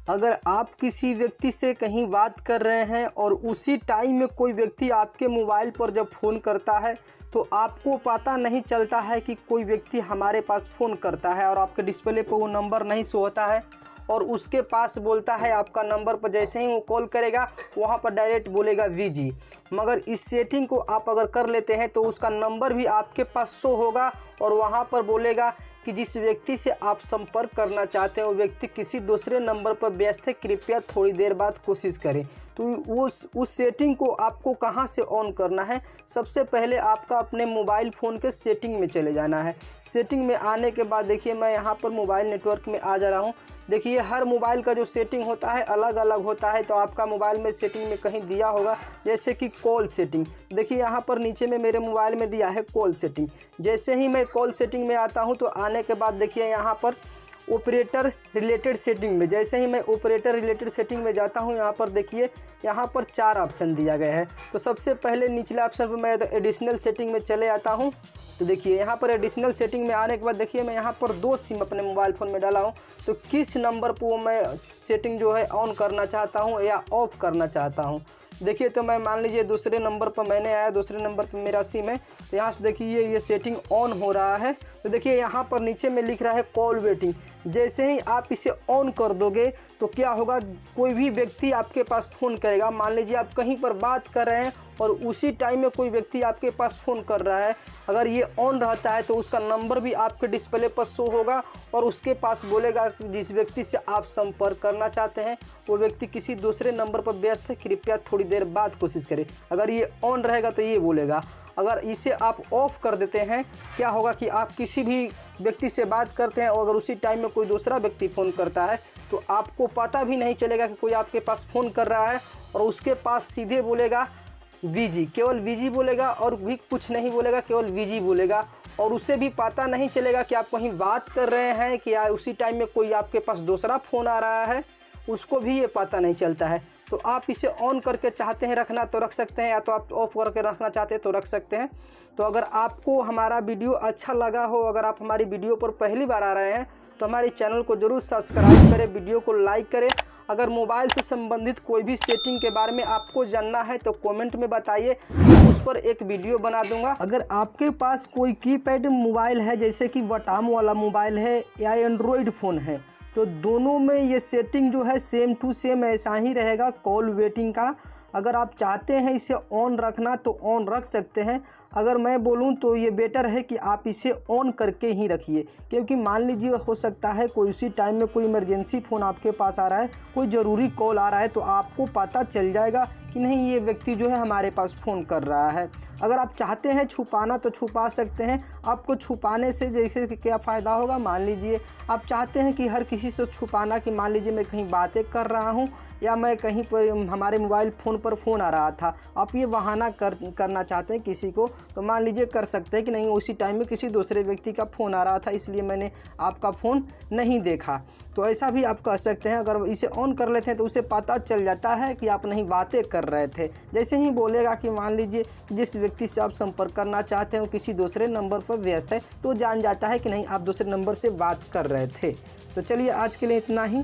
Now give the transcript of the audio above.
अगर आप किसी व्यक्ति से कहीं बात कर रहे हैं और उसी टाइम में कोई व्यक्ति आपके मोबाइल पर जब फ़ोन करता है तो आपको पता नहीं चलता है कि कोई व्यक्ति हमारे पास फ़ोन करता है और आपके डिस्प्ले पर वो नंबर नहीं शो होता है और उसके पास बोलता है आपका नंबर पर, जैसे ही वो कॉल करेगा वहाँ पर डायरेक्ट बोलेगा बिजी। मगर इस सेटिंग को आप अगर कर लेते हैं तो उसका नंबर भी आपके पास शो होगा और वहाँ पर बोलेगा कि जिस व्यक्ति से आप संपर्क करना चाहते हैं वो व्यक्ति किसी दूसरे नंबर पर व्यस्त है, कृपया थोड़ी देर बाद कोशिश करें। तो उस सेटिंग को आपको कहां से ऑन करना है, सबसे पहले आपका अपने मोबाइल फ़ोन के सेटिंग में चले जाना है। सेटिंग में आने के बाद देखिए मैं यहां पर मोबाइल नेटवर्क में आ जा रहा हूं। देखिए हर मोबाइल का जो सेटिंग होता है अलग अलग होता है, तो आपका मोबाइल में सेटिंग में कहीं दिया होगा जैसे कि कॉल सेटिंग। देखिए यहाँ पर नीचे में मेरे मोबाइल में दिया है कॉल सेटिंग। जैसे ही मैं कॉल सेटिंग में आता हूँ तो आने के बाद देखिए यहाँ पर ऑपरेटर रिलेटेड सेटिंग में, जैसे ही मैं ऑपरेटर रिलेटेड सेटिंग में जाता हूँ यहाँ पर देखिए यहाँ पर 4 ऑप्शन दिया गया है। तो सबसे पहले निचले ऑप्शन पर मैं एडिशनल सेटिंग में चले आता हूँ। तो देखिए यहाँ पर एडिशनल सेटिंग में आने के बाद देखिए मैं यहाँ पर 2 सिम अपने मोबाइल फ़ोन में डाला हूँ। तो किस नंबर पर वो मैं सेटिंग जो है ऑन करना चाहता हूँ या ऑफ़ करना चाहता हूँ। देखिए तो मैं मान लीजिए दूसरे नंबर पर मैंने आया, दूसरे नंबर पर मेरा सिम है, तो यहाँ से देखिए ये सेटिंग ऑन हो रहा है। तो देखिए यहाँ पर नीचे में लिख रहा है कॉल वेटिंग। जैसे ही आप इसे ऑन कर दोगे तो क्या होगा, कोई भी व्यक्ति आपके पास फ़ोन करेगा। मान लीजिए आप कहीं पर बात कर रहे हैं और उसी टाइम में कोई व्यक्ति आपके पास फ़ोन कर रहा है, अगर ये ऑन रहता है तो उसका नंबर भी आपके डिस्प्ले पर शो होगा और उसके पास बोलेगा कि जिस व्यक्ति से आप संपर्क करना चाहते हैं वो व्यक्ति किसी दूसरे नंबर पर व्यस्त है, कृपया थोड़ी देर बाद कोशिश करें। अगर ये ऑन रहेगा तो ये बोलेगा। अगर इसे आप ऑफ़ कर देते हैं, क्या होगा कि आप किसी भी व्यक्ति से बात करते हैं और अगर उसी टाइम में कोई दूसरा व्यक्ति फ़ोन करता है तो आपको पता भी नहीं चलेगा कि कोई आपके पास फ़ोन कर रहा है और उसके पास सीधे बोलेगा बिजी, केवल बिजी बोलेगा और भी कुछ नहीं बोलेगा, केवल बिजी बोलेगा। और उसे भी पता नहीं चलेगा कि आप कहीं बात कर रहे हैं कि उसी टाइम में कोई आपके पास दूसरा फ़ोन आ रहा है, उसको भी ये पता नहीं चलता है। तो आप इसे ऑन करके चाहते हैं रखना तो रख सकते हैं, या तो आप ऑफ़ करके रखना चाहते हैं तो रख सकते हैं। तो अगर आपको हमारा वीडियो अच्छा लगा हो, अगर आप हमारी वीडियो पर पहली बार आ रहे हैं तो हमारे चैनल को ज़रूर सब्सक्राइब करें, वीडियो को लाइक करें। अगर मोबाइल से संबंधित कोई भी सेटिंग के बारे में आपको जानना है तो कमेंट में बताइए, मैं उस पर एक वीडियो बना दूंगा। अगर आपके पास कोई कीपैड मोबाइल है जैसे कि वटाम वाला मोबाइल है या एंड्रॉयड फ़ोन है तो दोनों में ये सेटिंग जो है सेम टू सेम ऐसा ही रहेगा कॉल वेटिंग का। अगर आप चाहते हैं इसे ऑन रखना तो ऑन रख सकते हैं। अगर मैं बोलूं तो ये बेटर है कि आप इसे ऑन करके ही रखिए, क्योंकि मान लीजिए हो सकता है कोई उसी टाइम में कोई इमरजेंसी फ़ोन आपके पास आ रहा है, कोई ज़रूरी कॉल आ रहा है, तो आपको पता चल जाएगा कि नहीं ये व्यक्ति जो है हमारे पास फ़ोन कर रहा है। अगर आप चाहते हैं छुपाना तो छुपा सकते हैं। आपको छुपाने से जैसे कि क्या फ़ायदा होगा, मान लीजिए आप चाहते हैं कि हर किसी से छुपाना कि मान लीजिए मैं कहीं बातें कर रहा हूँ या मैं कहीं पर हमारे मोबाइल फ़ोन पर फ़ोन आ रहा था, आप ये बहाना करना चाहते हैं किसी को, तो मान लीजिए कर सकते हैं कि नहीं उसी टाइम में किसी दूसरे व्यक्ति का फ़ोन आ रहा था इसलिए मैंने आपका फ़ोन नहीं देखा। तो ऐसा भी आप कह सकते हैं। अगर इसे ऑन कर लेते हैं तो उसे पता चल जाता है कि आप नहीं बातें कर रहे थे। जैसे ही बोलेगा कि मान लीजिए जिस व्यक्ति से आप संपर्क करना चाहते हैं वो किसी दूसरे नंबर पर व्यस्त है, तो जान जाता है कि नहीं आप दूसरे नंबर से बात कर रहे थे। तो चलिए आज के लिए इतना ही।